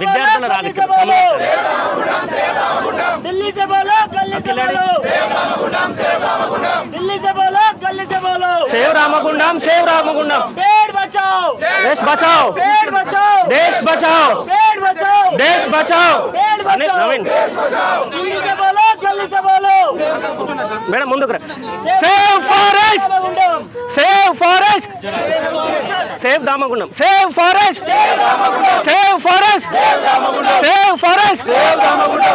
విద్యార్థుల ర్యాలీ दिल्ली से बोलो गली से बोलो दिल्ली से बोलो गली से बोलो सेव रामगुंडम पेड़ बचाओ देश बचाओ पेड़ बचाओ देश बचाओ पेड़ बचाओ देश बचाओ पेड़ बचाओ नवीन दिल्ली से बोलो गली से बोलो మేడం ముందుకు రా save forest save forest save Damagundam save forest save forest save forest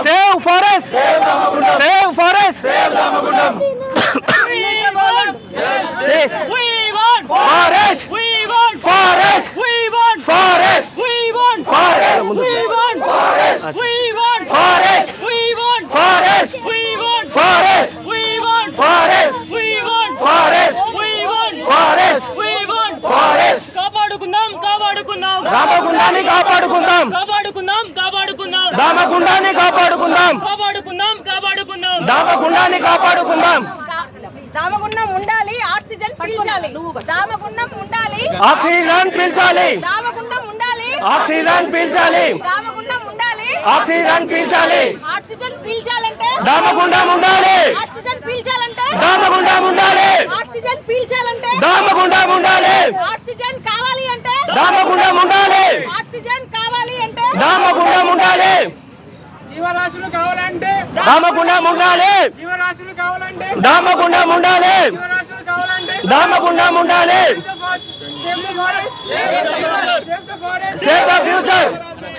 save forest save forest దేశ్ forest forest forest forest forest forest కాపాడుకుందాం కాపాడుకుందాం రామగుండాన్ని కాపాడుకుందాం కాపాడుకుందాం కాపాడుకుందాం దామగుండాన్ని కాపాడుకుందాం కాపాడుకుందాం కాపాడుకుందాం దామగుండాన్ని కాపాడుకుందాం దామగుండం ఉండాలి ఆక్సిజన్ పీల్చాలి దామగుండం ఉండాలి ఆక్సిజన్ పీల్చాలి దామగుండం ఉండాలి ఆక్సిజన్ పీల్చాలి దామగుండం ఉండాలి ఆక్సిజన్ పీల్చాలి ఆక్సిజన్ పీల్చాలంటే దామగుండం ఉండాలి ఆక్సిజన్ పీల్చాలంటే దామగుండం ఉండాలి ఆక్సిజన్ పీల్చాలంటే దామగుండం ఉండాలి ఆక్సిజన్ కావాలి అంటే దామగుండం ఉండాలి ఆక్సిజన్ కావాలి అంటే దామగుండం ఉండాలి జీవరాశులు కావాలంటే దామగుండం ఉండాలి జీవరాశులు కావాలంటే దామగుండం ఉండాలి జీవరాశులు కావాలంటే దామగుండం ఉండాలి save the future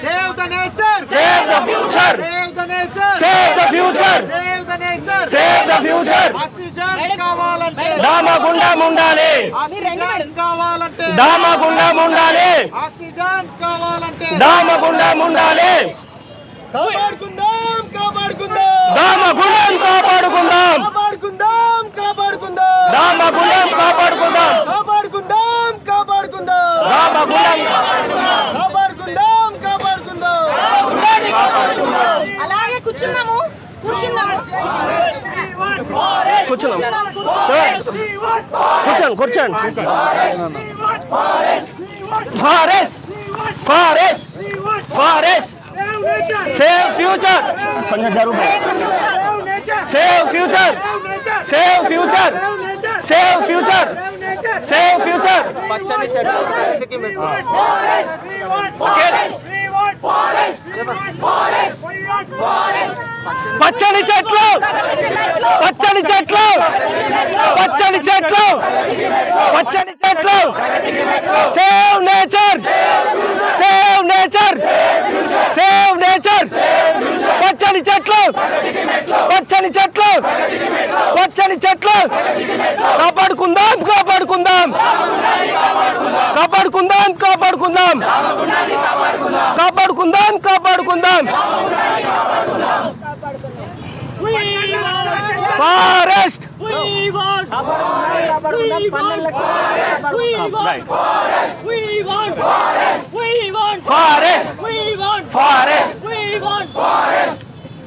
Save the nature! Save the future Save the nature! Save the future Save the nature! Save the future oxygen కావాలంటే దామగుండం ఉండాలి ఆక్సిజన్ కావాలంటే దామగుండం ఉండాలి ఆక్సిజన్ కావాలంటే దామగుండం ఉండాలి కాపాడుకుందాం కాపాడుకుందాం దామగుండం కాపాడుకుందాం కాపాడుకుందాం కాపాడుకుందాం దామగుండం కాపాడుకుందాం కాపాడుకుందాం కాపాడుకుందాం దామగుండం కాపాడుకుందాం కాపాడుకుందాం అలాగే కూర్చున్నాము కూర్చున్నాం కూర్చోండి forest forest forest save future కొంచెం జరుగుతుంది save future save future save future save future పచ్చని చెట్లు పచ్చని చెట్లు పచ్చని చెట్లు పచ్చని చెట్లు పచ్చని చెట్లు save nature save nature save nature పచ్చని చెట్లు పచ్చని చెట్లు పచ్చని చెట్లు కాపాడుకుందాం కాపాడుకుందాం కాపాడుకుందాం కాపాడుకుందాం కాపాడుకుందాం కాపాడుకుందాం ఫారెస్ట్ ఫారెస్ట్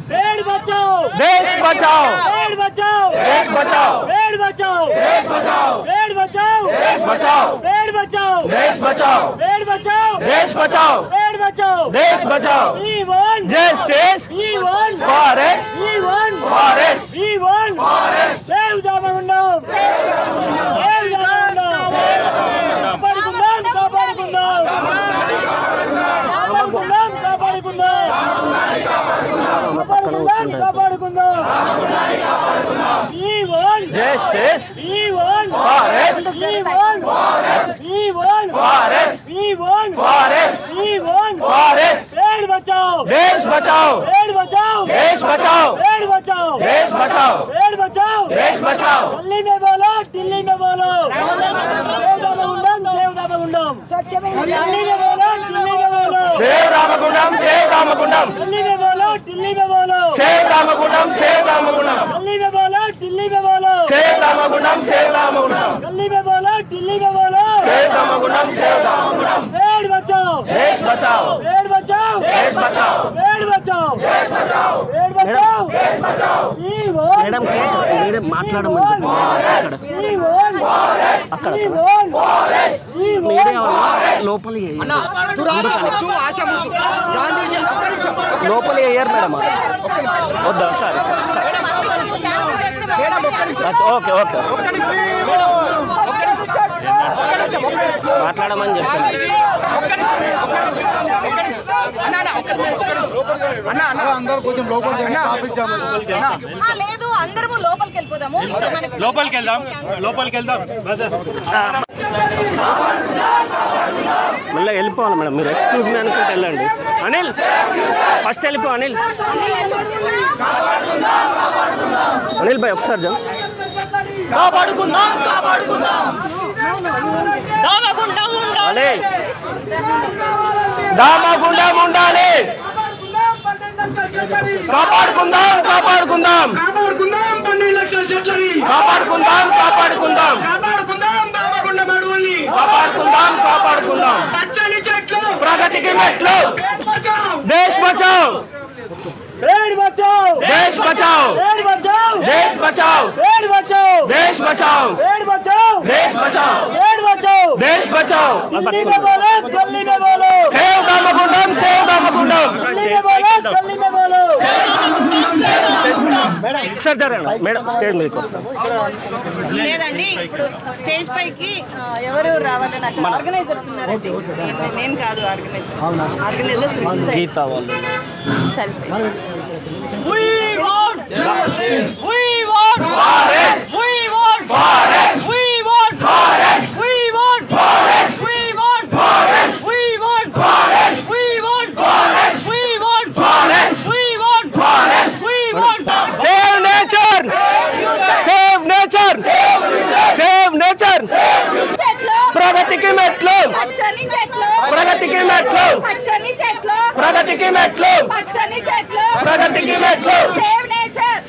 पेड़ बचाओ देश बचाओ पेड़ बचाओ देश बचाओ पेड़ बचाओ देश बचाओ पेड़ बचाओ देश बचाओ पेड़ बचाओ देश बचाओ पेड़ बचाओ देश बचाओ पेड़ बचाओ देश बचाओ E1 justice E1 forest E1 forest E1 Save Damagundam Save Damagundam కాపాడుకుందాం కాపాడుకుందాం కాపాడుకుందాం కాపాడుకుందాం E1 justice E1 forest E1 E1 forest E1 forest E1 forest पेड़ बचाओ देश बचाओ पेड़ बचाओ देश बचाओ पेड़ बचाओ देश बचाओ पेड़ बचाओ देश बचाओ दिल्ली में बोलो दिल्ली में बोलो सेव दामगुंडम दिल्ली में बोलो दिल्ली में बोलो सेव रामगुंडम सेव रामगुंडम दिल्ली में बोलो दिल्ली में बोलो सेव रामगुंडम सेव रामगुंडम दिल्ली में बोलो दिल्ली में बोलो सेव रामगुंडम सेव रामगुंडम दिल्ली में बोलो दिल्ली में बोलो सेव रामगुंडम सेव रामगुंडम पेड़ बचाओ देश बचाओ पेड़ बचाओ देश बचाओ पेड़ बचाओ देश बचाओ पेड़ बचाओ देश बचाओ E1 मैडम के माట్లాడమని E1 అక్కడ మీడియా లోపలికి లోపలికి వేయరు మేడం వద్దా సరే సరే ఓకే ఓకే మాట్లాడమని చెప్తాను లేదు అందరము లోపలికి వెళ్ళిపోదాము లోపలికి వెళ్దాం మళ్ళీ వెళ్ళిపోవాలి మేడం మీరు ఎక్స్క్యూజ్ మీ అనుకుంటే వెళ్ళండి అనిల్ ఫస్ట్ వెళ్ళిపో అనిల్ అనిల్ భాయ్ ఒకసారి జా కాపాడుకుందాం దామగుండం ఉండాలి కాపాడుకుందాం 12 లక్షల చెట్లని కాపాడుకుందాం పచ్చని చెట్లు ప్రగతికి మెట్లు దేశ్ బచాओ देश बचाओ देश बचाओ देश बचाओ देश बचाओ देश बचाओ देश बचाओ सेव दामगुंडम ఒకసారి జరగండి మేడం స్టేజ్ మీదకి వస్తాం లేదండి ఇప్పుడు స్టేజ్ పైకి ఎవరు రావాలి నాకు ఆర్గనైజర్స్ ఉన్నారండి నేను కాదు ఆర్గనైజర్స్ గీత వాళ్ళు ప్రగతికి మెట్లు ప్రగతికి మెట్లు ప్రగతికి మెట్లు ప్రగతికి మెట్లు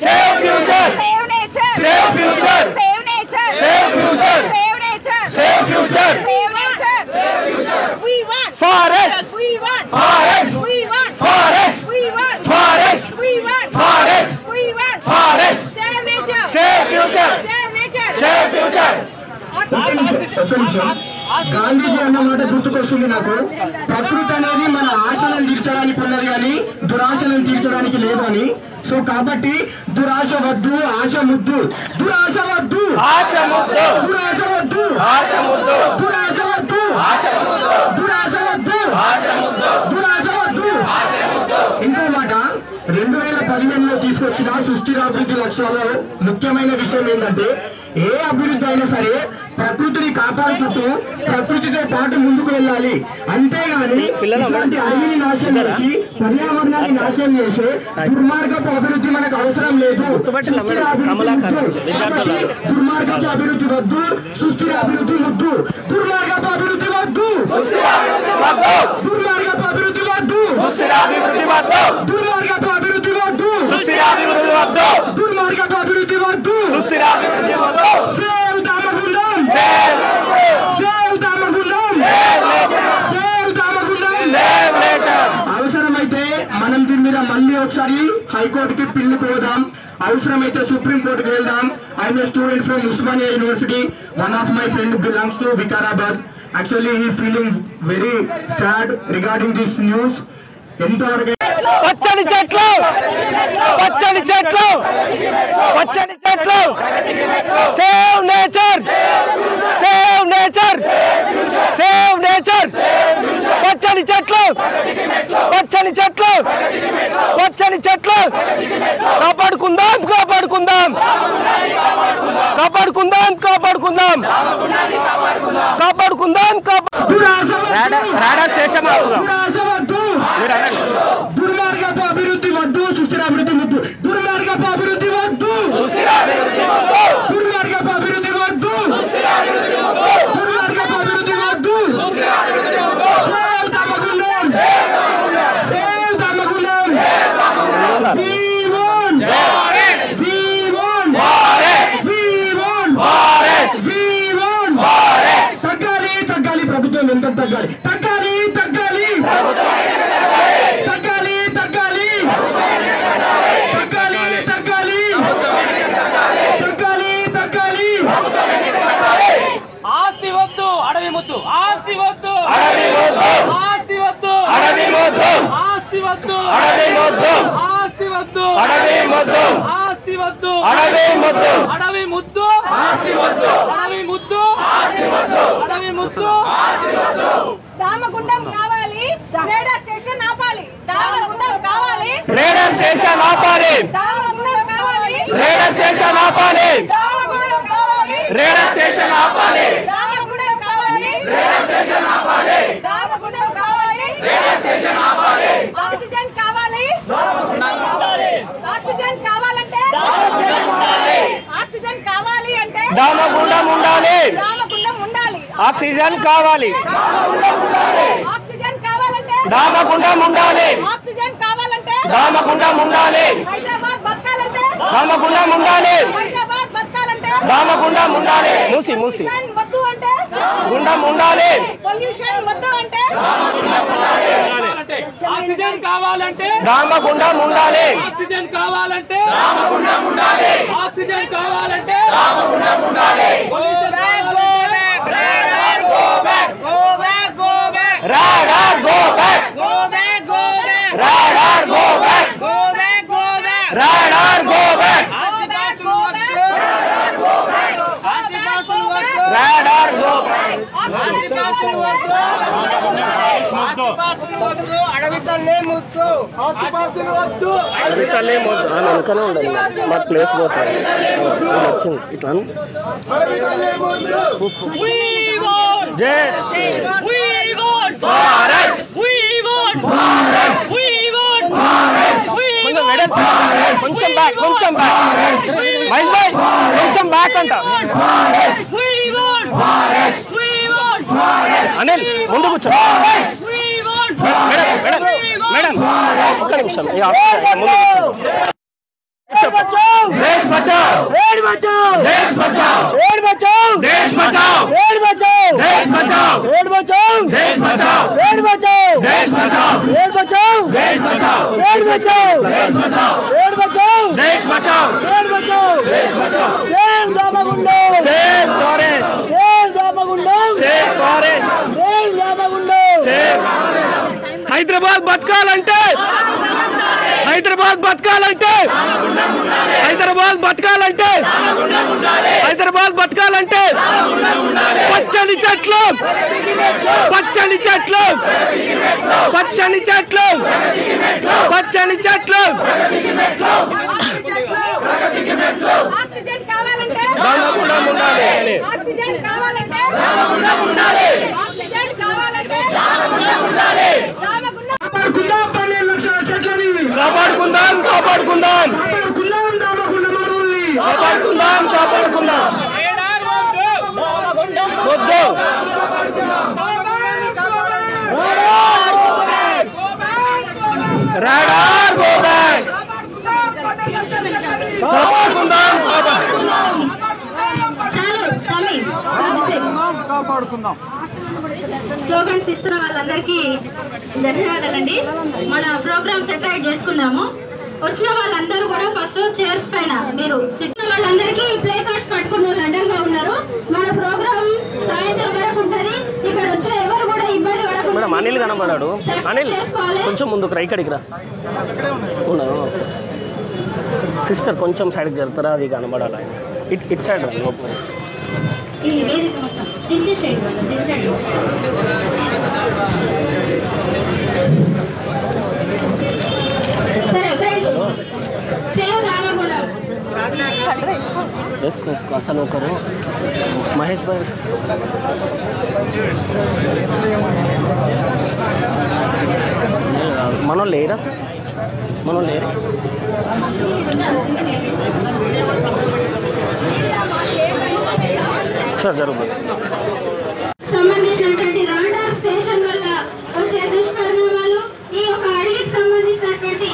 save future save future save future save future forest forest forest forest forest forest save future save future Gandhiji అన్న మాట గుర్తుకొస్తుంది నాకు. ప్రకృతి అనేది మన ఆశలను తీర్చడానికి ఉన్నది కానీ దురాశలను తీర్చడానికి లేదు అని. సో కాబట్టి దురాశ వద్దు, ఆశ ముద్దు. దురాశ వద్దు, ఆశ ముద్దు. దురాశ వద్దు, ఆశ ముద్దు. దురాశ వద్దు, ఆశ ముద్దు. దురాశ వద్దు, ఆశ ముద్దు. దురాశ వద్దు. ఇంకో మాట, 2015లో తీసుకొచ్చిన సుస్థిర అభివృద్ధి లక్ష్యాల్లో ముఖ్యమైన విషయం ఏంటంటే ఏ అభివృద్ధి అయినా సరే ప్రకృతిని కాపాడుతూ ప్రకృతితో పాటు ముందుకు వెళ్ళాలి. అంతేగాని ఇట్లాంటి అడవిని నాశనం చేసి పర్యావరణాన్ని నాశనం చేసే దుర్మార్గపు అభివృద్ధి మనకు అవసరం లేదు. దుర్మార్గపు అభివృద్ధి వద్దు, సుస్థిర అభివృద్ధి వద్దు. దుర్మార్గపు అభివృద్ధి వద్దు, దుర్మార్గపు అభివృద్ధి వద్దు, దుర్మార్గపు అభివృద్ధి వద్దు, దుర్మార్గపు అభివృద్ధి వద్దు. Save Damagundam, save Damagundam, save Damagundam. అవసరమైతే మనం దీని మీద మళ్ళీ ఒకసారి హైకోర్టుకి పిల్లుకు పోదాం, అవసరమైతే సుప్రీం కోర్టుకి వెళ్దాం. I'm a student from Osmania university. One of my friend belongs to Vikarabad. Actually, he is feeling very sad regarding this news. పచ్చని చెట్లు, పచ్చని చెట్లు, పచ్చని చెట్లు. Save nature, save nature, save nature. పచ్చని చెట్లు, పచ్చని చెట్లు, పచ్చని చెట్లు. కాపాడుకుందాం, కాపాడుకుందాం, కాపాడుకుందాం, కాపాడుకుందాం, కాపాడుకుందాం. రాడా స్టేషన్ దుర్మార్గపు అభివృద్ధి వద్దు, సుస్థిర అభివృద్ధి వద్దు. దుర్మార్గపు అభివృద్ధి వద్దు, దుర్మార్గపు అభివృద్ధి వద్దు, దుర్మార్గపు అభివృద్ధి వద్దు. Save Damagundam, save Damagundam. V1, V1, V1, V1. తగ్గాలి, తగ్గాలి, ప్రభుత్వం ఎంత తగ్గాలి, తగ్గాలి, తగ్గాలి, తగ్గాలి, తగ్గాలి, తగ్గాలి, తగ్గాలి, తగ్గాలి, తగ్గాలి. మొద్దు ఆస్తి వద్దు అడవి మొద్దు ఆస్తి వద్దు అడవి మొద్దు ఆస్తి వద్దు అడవి మొద్దు ఆస్తి వద్దు అడవి మొద్దు అడవి ముద్దు ఆస్తి వద్దు అడవి ముద్దు ఆస్తి వద్దు అడవి ముద్దు ఆస్తి వద్దు రామగుండం కావాలి, రేడా స్టేషన్ ఆపాలి. రామగుండం కావాలి, రేడా స్టేషన్ ఆపాలి రామగుండం కావాలి, రేడా స్టేషన్ ఆపాలి రామగుండం కావాలి, రేడా స్టేషన్ ఆపాలి రామగుండం కావాలి, రేడా స్టేషన్ ఆపాలి రామగుండం కావాలి, రేడా స్టేషన్ ఆపాలి ఆక్సిజన్ కావాలి, ఆక్సిజన్ కావాలంటే ఆక్సిజన్ కావాలి అంటే దామగుండం ఉండాలి రామగుండం ఉండాలి. ఆక్సిజన్ కావాలి ఆక్సిజన్ కావాలంటే దామగుండం ఉండాలి ఆక్సిజన్ కావాలంటే దామగుండం ఉండాలి హైదరాబాద్ బతకాలంటే దామగుండం ఉండాలి హైదరాబాద్ బతకాలంటే దామగుండం ఉండాలి మూసి మూసి పొల్యూషన్ వద్దు అంటే గుండం ఉండాలి పొల్యూషన్ వద్దు అంటే ఆక్సిజన్ కావాలంటే దామగుండం ఉండాలి ఆక్సిజన్ కావాలంటే దామగుండం ఉండాలి ఆక్సిజన్ కావాలంటే దామగుండం ఉండాలి radar go back radar go back radar go back radar go వెనకనే ఉండాలి మాకు ప్లేస్ పోతుంది వచ్చింది ఇట్లా కొంచెం బ్యాక్ కొంచెం బ్యాక్ మహేష్ భాయ్ కొంచెం బ్యాక్ అంట అనిల్ ముందు కూర్చో మేడం మేడం మేడం ఒక్క నిమిషం देश बचाओ देश बचाओ देश बचाओ देश बचाओ देश बचाओ देश बचाओ देश बचाओ देश बचाओ देश बचाओ देश बचाओ देश बचाओ देश बचाओ देश बचाओ देश बचाओ देश बचाओ देश बचाओ देश बचाओ देश बचाओ देश बचाओ save Damagundam save forest save Damagundam save forest save Damagundam save Hyderabad బతకాలంటే హైదరాబాద్ బతకాలంటే హైదరాబాద్ బతకాలంటే హైదరాబాద్ బతకాలంటే పచ్చని చెట్లు పచ్చని చెట్లు పచ్చని చెట్లు పచ్చని చెట్లు ఆక్సిజన్ కావాలంటే దామగుండం ఉండాలి ఆక్సిజన్ కావాలంటే దామగుండం ఉండాలి ఆక్సిజన్ కావాలంటే రామగుండం కాపాడుకుందాం కాపాడుకుందాం కాపాడుకుందాం కాపాడుకుందాం వద్దు రాడార్ గో బ్యాక్ కాపాడుకుందాం కాపాడుకుందాం స్లోగన్స్ ఇస్తున్న వాళ్ళందరికీ ధన్యవాదాలండి. మన ప్రోగ్రామ్ సెటిల్ చేసుకుందాము. వచ్చిన వాళ్ళందరూ కూడా ఫస్ట్ చైర్స్ పైన మీరు సిట్టిన వాళ్ళందరికీ ప్లే కార్డ్స్ పట్టుకున్న వాళ్ళు అడ్డంగా ఉన్నారు. మన ప్రోగ్రామ్ సాయంత్రం వరకు ఉంటుంది. ఇక్కడ వచ్చిన ఎవరు కూడా ఇబ్బంది మేడం అనిల్ కనబడాడు. అనిల్ కొంచెం ముందుకు రా, ఇక్కడికి రా. సిస్టర్ కొంచెం సైడ్కి జరుగుతారా, అది కనబడాలి. ఇటు సైడ్ రా. ఈ వేదిక మొత్తం దించేసేయండి, దించండి. సరే ఫ్రెండ్స్, సేవ్ రామగుండం వేసుకో అసలు ఒకరు మహేష్ భాయ్ మనం లేరా సార్, మనం లేరా సార్ జరుగుతుంది. సంబంధించినటువంటి రాడార్ స్టేషన్ వల్ల వచ్చే దుష్పరిణామాలు, ఈ యొక్క అడవికి సంబంధించినటువంటి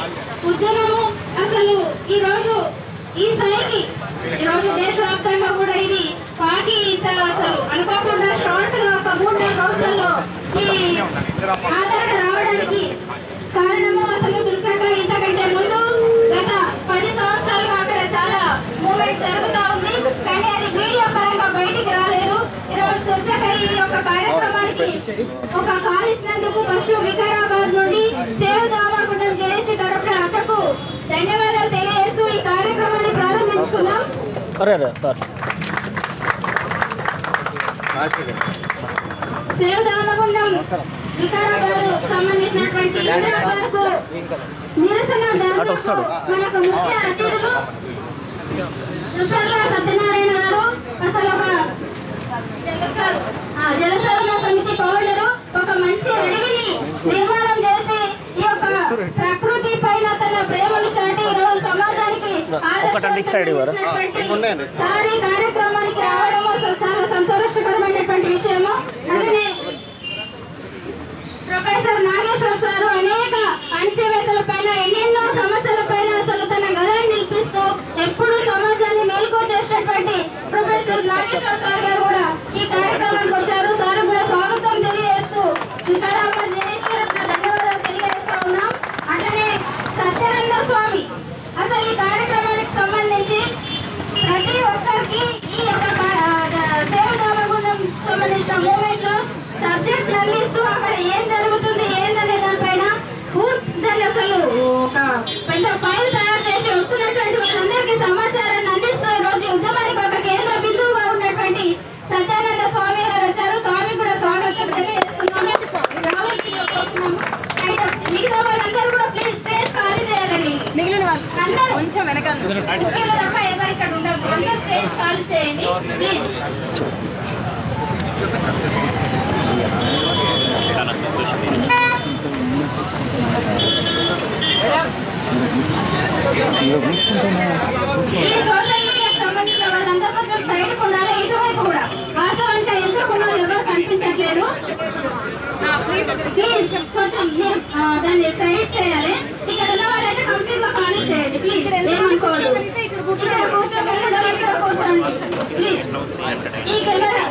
ఉద్యమము అసలు ఈ స్థాయికి ఈరోజు దేశవ్యాప్తంగా కూడా ఇది పాకి అసలు అనుకోకుండా షార్ట్ గా ఒక 3-4 రోజుల్లో ఈ ఆదరణ రావడానికి కారణము అసలు దుర్గంగా ఇంతకంటే ముందు గత 10 సంవత్సరాలుగా అక్కడ చాలా మూవ్మెంట్ జరుగుతూ ఉంది. కానీ అది మీడియా పరంగా బయటికి రాలేదు. ఈరోజు దుర్గ ఈ యొక్క కార్యక్రమానికి ఒక కాల్ ఇచ్చినందుకు ఫస్ట్ వికారాబాద్ నుండి సేవ్ దామాగుండం జేఏసీ తరఫున అక్కకు ధన్యవాదాలు తెలియజేస్తూ ఈ కార్యక్రమాన్ని ప్రారంభించుకుందాం. సేవ్ దామగుండం వికారాబాద్ సంబంధించినటువంటి వికారాబాద్కు నిరసన ధర్నాకు మనకు ముఖ్య అతిథులు సుసర్ల సత్యనారాయణ గారు, అసలు ఒక జలసరణ సమితి పౌరులు ఒక మంచి అడవిని నిర్మాణం చేసి ఈ యొక్క ప్రకృతి పైన తన ప్రేమను చాటి ఈ రోజు సమాజానికి సారీ కార్యక్రమానికి రావడం అసలు చాలా సంతోషకరమైనటువంటి విషయము. అలానే ప్రొఫెసర్ నాగేశ్వర సారు అనేక అణచివేతల పైన ఎన్నెన్నో సమస్యల పైన అసలు తన గదాన్ని నిలిపిస్తూ ఎప్పుడు సమాజాన్ని మేలుకో చేసినటువంటి ప్రొఫెసర్ నాగేశ్వర సార్ గారు కూడా ఈ కార్యక్రమానికి వచ్చారు. సార్ కూడా స్వాగతం తెలియజేస్తూ వికారాబాద్ ధన్యవాదాలు తెలియజేస్తా ఉన్నాం. అట్లనే సత్యానంద స్వామి అసలు ఈ కార్యక్రమానికి సంబంధించి ప్రతి ఒక్కరికి ఈ యొక్క సేవ దామగుండం సంబంధించిన మూమెంట్ లో సబ్జెక్ట్ అందిస్తూ అక్కడ ఏం జరుగుతుంది ఏందనే దానిపైన పూర్తి అసలు ఒక పెద్ద ఫైల్ తయారు చేసి వస్తున్నటువంటి వాళ్ళందరికీ సమాచారాన్ని అందిస్తూ ఈ రోజు ఉద్యమానికి ఒక కేంద్ర బిందువుగా ఉన్నటువంటి సత్యానంద స్వామి గారు వచ్చారు. స్వామి కూడా స్వాగతం తెలియజేస్తున్నాము. రావాల్సిందిగా కోరుతున్నాము. అయితే మిగతా వాళ్ళందరూ కూడా ప్లీజ్ స్టేజ్ ఖాళీ చేయాలండి. మిగిలిన వాళ్ళు అందరూ కొంచెం వెనకాల తప్ప ఎవరు ఇక్కడ ఉండదు. అందరూ స్టేజ్ ఖాళీ చేయండి ప్లీజ్. ఈ సోషల్ మీడియాకి సంబంధించిన వాళ్ళందరూ కొంచెం సైడ్ ఉండాలి. ఇటువైపు కూడా వాస్తవానికి ఎందుకున్న ఎవరు కనిపించట్లేదు. ప్లీజ్ కొంచెం దాన్ని సైడ్ చేయాలి. ఇక్కడ ఉన్న వాళ్ళైతే కంప్లీట్ గా ఖాళీ చేయండి ప్లీజ్. ఏమనుకోవద్దు. ఇక్కడ కూర్చోండి ప్లీజ్. ఈ కెమెరా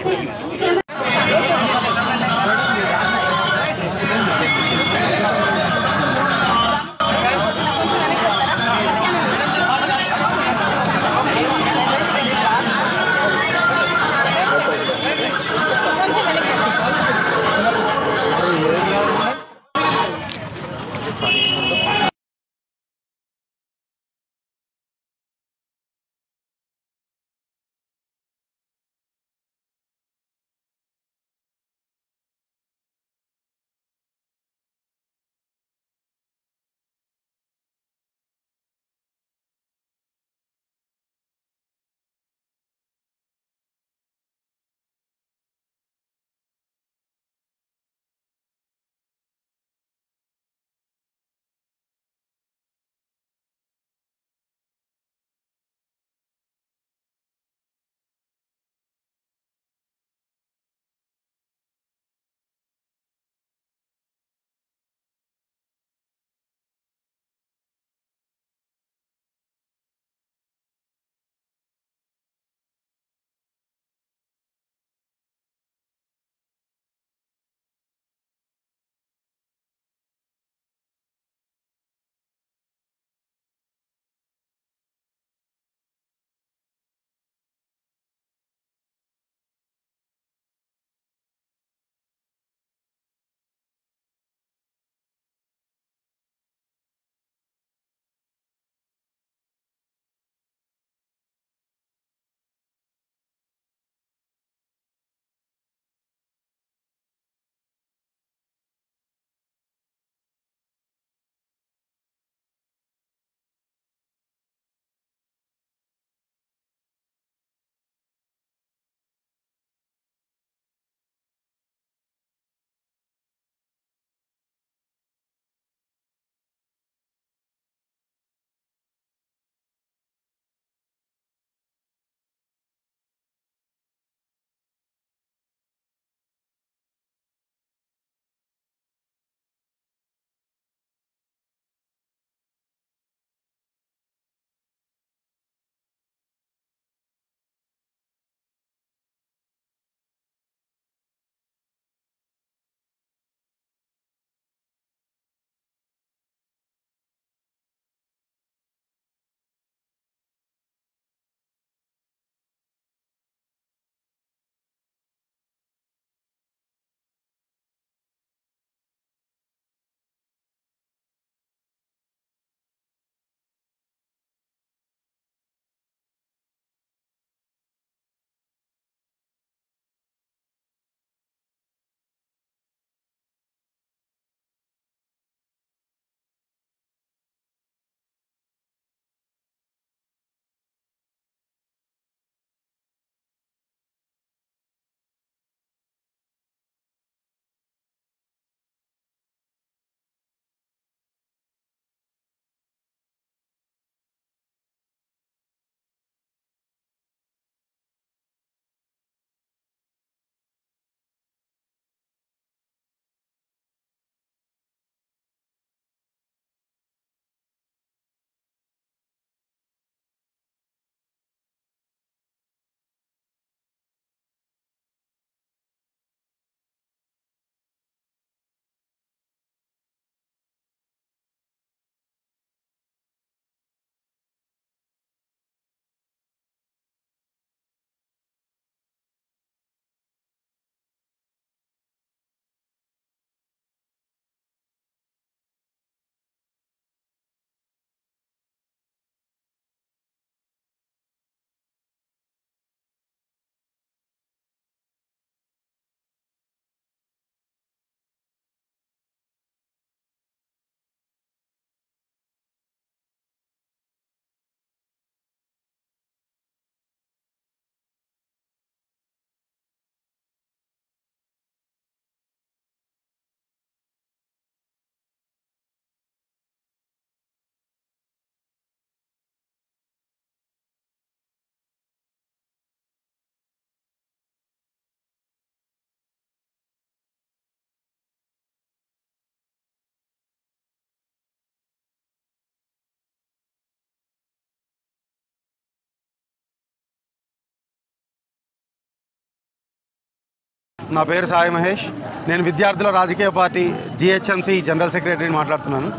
నా పేరు సాయి మహేష్. నేను విద్యార్థుల రాజకీయ పార్టీ GHMC జనరల్ సెక్రటరీని మాట్లాడుతున్నాను.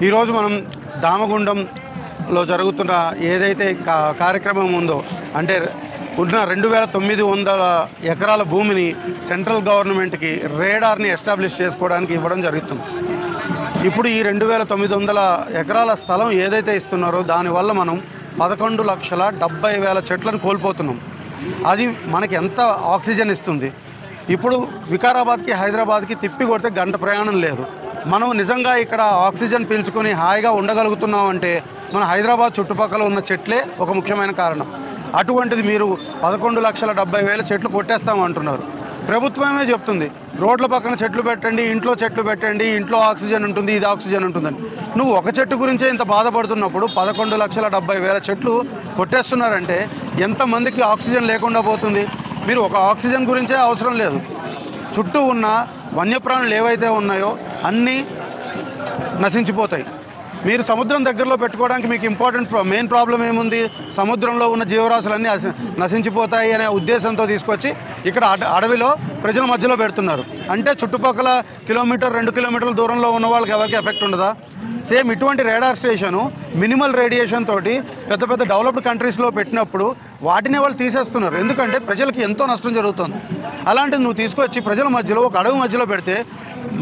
ఈరోజు మనం దామగుండంలో జరుగుతున్న ఏదైతే కార్యక్రమం ఉందో, అంటే ఉన్న 2900 ఎకరాల భూమిని సెంట్రల్ గవర్నమెంట్కి రేడార్ని ఎస్టాబ్లిష్ చేసుకోవడానికి ఇవ్వడం జరుగుతుంది. ఇప్పుడు ఈ 2900 ఎకరాల స్థలం ఏదైతే ఇస్తున్నారో దానివల్ల మనం 11,70,000 చెట్లను కోల్పోతున్నాం. అది మనకి ఎంత ఆక్సిజన్ ఇస్తుంది? ఇప్పుడు వికారాబాద్కి హైదరాబాద్కి తిప్పి కొడితే గంట ప్రయాణం లేదు. మనం నిజంగా ఇక్కడ ఆక్సిజన్ పీల్చుకొని హాయిగా ఉండగలుగుతున్నాం అంటే మన హైదరాబాద్ చుట్టుపక్కల ఉన్న చెట్లే ఒక ముఖ్యమైన కారణం. అటువంటిది మీరు 11,70,000 చెట్లు కొట్టేస్తామంటున్నారు. ప్రభుత్వమే చెప్తుంది రోడ్ల పక్కన చెట్లు పెట్టండి, ఇంట్లో చెట్లు పెట్టండి, ఇంట్లో ఆక్సిజన్ ఉంటుంది, ఇది ఆక్సిజన్ ఉంటుందని. నువ్వు ఒక చెట్టు గురించే ఇంత బాధపడుతున్నప్పుడు 11,70,000 చెట్లు కొట్టేస్తున్నారంటే ఎంతమందికి ఆక్సిజన్ లేకుండా పోతుంది? మీరు ఒక ఆక్సిజన్ గురించే అవసరం లేదు, చుట్టూ ఉన్న వన్యప్రాణులు ఏవైతే ఉన్నాయో అన్నీ నశించిపోతాయి. మీరు సముద్రం దగ్గరలో పెట్టుకోవడానికి మీకు మెయిన్ ప్రాబ్లం ఏముంది? సముద్రంలో ఉన్న జీవరాశులన్నీ నశించిపోతాయి అనే ఉద్దేశంతో తీసుకొచ్చి ఇక్కడ అడవిలో ప్రజల మధ్యలో పెడుతున్నారు. అంటే చుట్టుపక్కల 1-2 కిలోమీటర్ల దూరంలో ఉన్న వాళ్ళకి ఎవరికి ఎఫెక్ట్ ఉండదా? సేమ్ ఇటువంటి రేడార్ స్టేషను మినిమల్ రేడియేషన్ తోటి పెద్ద పెద్ద డెవలప్డ్ కంట్రీస్లో పెట్టినప్పుడు వాటిని వాళ్ళు తీసేస్తున్నారు. ఎందుకంటే ప్రజలకి ఎంతో నష్టం జరుగుతుంది. అలాంటిది నువ్వు తీసుకొచ్చి ప్రజల మధ్యలో ఒక అడవి మధ్యలో పెడితే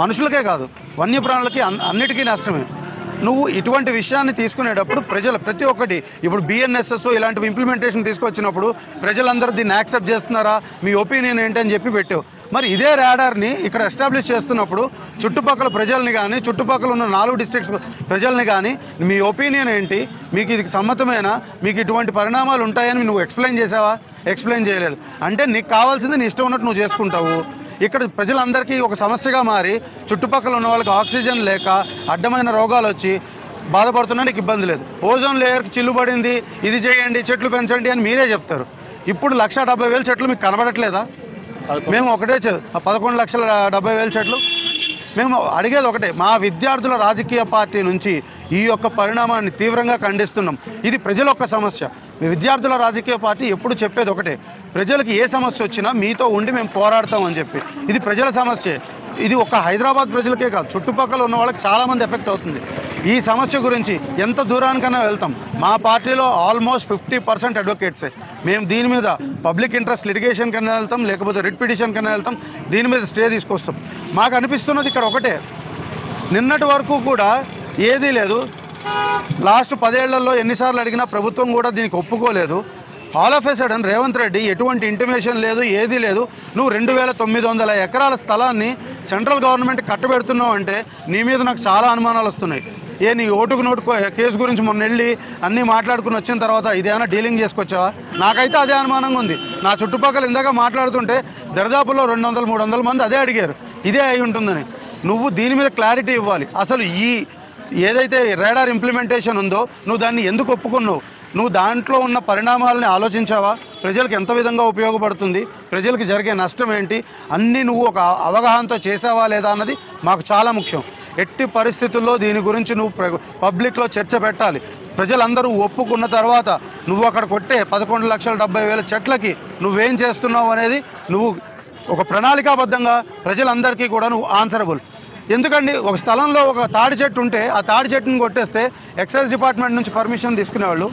మనుషులకే కాదు వన్యప్రాణులకి అన్నిటికీ నష్టమే. నువ్వు ఇటువంటి విషయాన్ని తీసుకునేటప్పుడు ప్రతి ఒక్కటి ఇప్పుడు BNSS ఇలాంటివి ఇంప్లిమెంటేషన్ తీసుకొచ్చినప్పుడు ప్రజలందరూ దీన్ని యాక్సెప్ట్ చేస్తున్నారా, మీ ఒపీనియన్ ఏంటని చెప్పి పెట్టావు. మరి ఇదే రాడార్ని ఇక్కడ ఎస్టాబ్లిష్ చేస్తున్నప్పుడు చుట్టుపక్కల ప్రజల్ని కానీ చుట్టుపక్కల ఉన్న 4 డిస్ట్రిక్ట్స్ ప్రజల్ని కానీ మీ ఒపీనియన్ ఏంటి, మీకు ఇది సమ్మతమేనా, మీకు ఇటువంటి పరిణామాలు ఉంటాయని నువ్వు ఎక్స్ప్లెయిన్ చేసావా? ఎక్స్ప్లెయిన్ చేయలేదు. అంటే నీకు కావాల్సింది నీ ఇష్టం ఉన్నట్టు నువ్వు చేసుకుంటావు. ఇక్కడ ప్రజలందరికీ ఒక సమస్యగా మారి చుట్టుపక్కల ఉన్న వాళ్ళకి ఆక్సిజన్ లేక అడ్డమైన రోగాలు వచ్చి బాధపడుతున్నా నీకు ఇబ్బంది లేదు. ఓజోన్ లేయర్కి చిల్లుబడింది, ఇది చేయండి, చెట్లు పెంచండి అని మీరే చెప్తారు. ఇప్పుడు 1,70,000 చెట్లు మీకు కనబడట్లేదా? మేము ఒకటే 11,70,000 చెట్లు మేము అడిగేది ఒకటే, మా విద్యార్థుల రాజకీయ పార్టీ నుంచి ఈ యొక్క పరిణామాన్ని తీవ్రంగా ఖండిస్తున్నాం. ఇది ప్రజల యొక్క సమస్య. మీ విద్యార్థుల రాజకీయ పార్టీ ఎప్పుడు చెప్పేది ఒకటే, ప్రజలకు ఏ సమస్య వచ్చినా మీతో ఉండి మేము పోరాడతామని చెప్పి. ఇది ప్రజల సమస్యే. ఇది ఒక హైదరాబాద్ ప్రజలకే కాదు, చుట్టుపక్కల ఉన్న వాళ్ళకి చాలామంది ఎఫెక్ట్ అవుతుంది. ఈ సమస్య గురించి ఎంత దూరానికైనా వెళ్తాం. మా పార్టీలో ఆల్మోస్ట్ 50% అడ్వకేట్సే. మేము దీని మీద పబ్లిక్ ఇంట్రెస్ట్ లిటిగేషన్ కన్నా వెళ్తాం, లేకపోతే రిట్ పిటిషన్ కన్నా వెళ్తాం, దీని మీద స్టే తీసుకొస్తాం. మాకు అనిపిస్తున్నది ఇక్కడ ఒకటే, నిన్నటి వరకు కూడా ఏదీ లేదు. లాస్ట్ 10 ఏళ్లలో ఎన్నిసార్లు అడిగినా ప్రభుత్వం కూడా దీనికి ఒప్పుకోలేదు. All of A sudden Revanth Reddy ఎటువంటి ఇంటిమేషన్ లేదు, ఏదీ లేదు, నువ్వు 2,900 ఎకరాల స్థలాన్ని సెంట్రల్ గవర్నమెంట్ కట్టబెడుతున్నావు అంటే నీ మీద నాకు చాలా అనుమానాలు వస్తున్నాయి. నీ ఓటుకు నోటు కేసు గురించి మొన్న వెళ్ళి అన్నీ మాట్లాడుకుని వచ్చిన తర్వాత ఇదేమైనా డీలింగ్ చేసుకొచ్చావా? నాకైతే అదే అనుమానంగా ఉంది. నా చుట్టుపక్కల ఇందాక మాట్లాడుతుంటే దరిదాపులో 200-300 మంది అదే అడిగారు, ఇదే అయి ఉంటుందని. నువ్వు దీని మీద క్లారిటీ ఇవ్వాలి. అసలు ఈ ఏదైతే రేడార్ ఇంప్లిమెంటేషన్ ఉందో నువ్వు దాన్ని ఎందుకు ఒప్పుకున్నావు? నువ్వు దాంట్లో ఉన్న పరిణామాలని ఆలోచించావా? ప్రజలకు ఎంత విధంగా ఉపయోగపడుతుంది, ప్రజలకు జరిగే నష్టం ఏంటి, అన్నీ నువ్వు ఒక అవగాహనతో చేసావా లేదా అన్నది మాకు చాలా ముఖ్యం. ఎట్టి పరిస్థితుల్లో దీని గురించి నువ్వు పబ్లిక్లో చర్చ పెట్టాలి. ప్రజలందరూ ఒప్పుకున్న తర్వాత నువ్వు అక్కడ కొట్టే 11,70,000 చెట్లకి నువ్వేం చేస్తున్నావు అనేది నువ్వు ఒక ప్రణాళికాబద్ధంగా ప్రజలందరికీ కూడా నువ్వు ఆన్సరబుల్. ఎందుకండి ఒక స్థలంలో ఒక తాడి చెట్టు ఉంటే ఆ తాడి చెట్టును కొట్టేస్తే ఎక్సైజ్ డిపార్ట్మెంట్ నుంచి పర్మిషన్ తీసుకునేవాళ్ళు.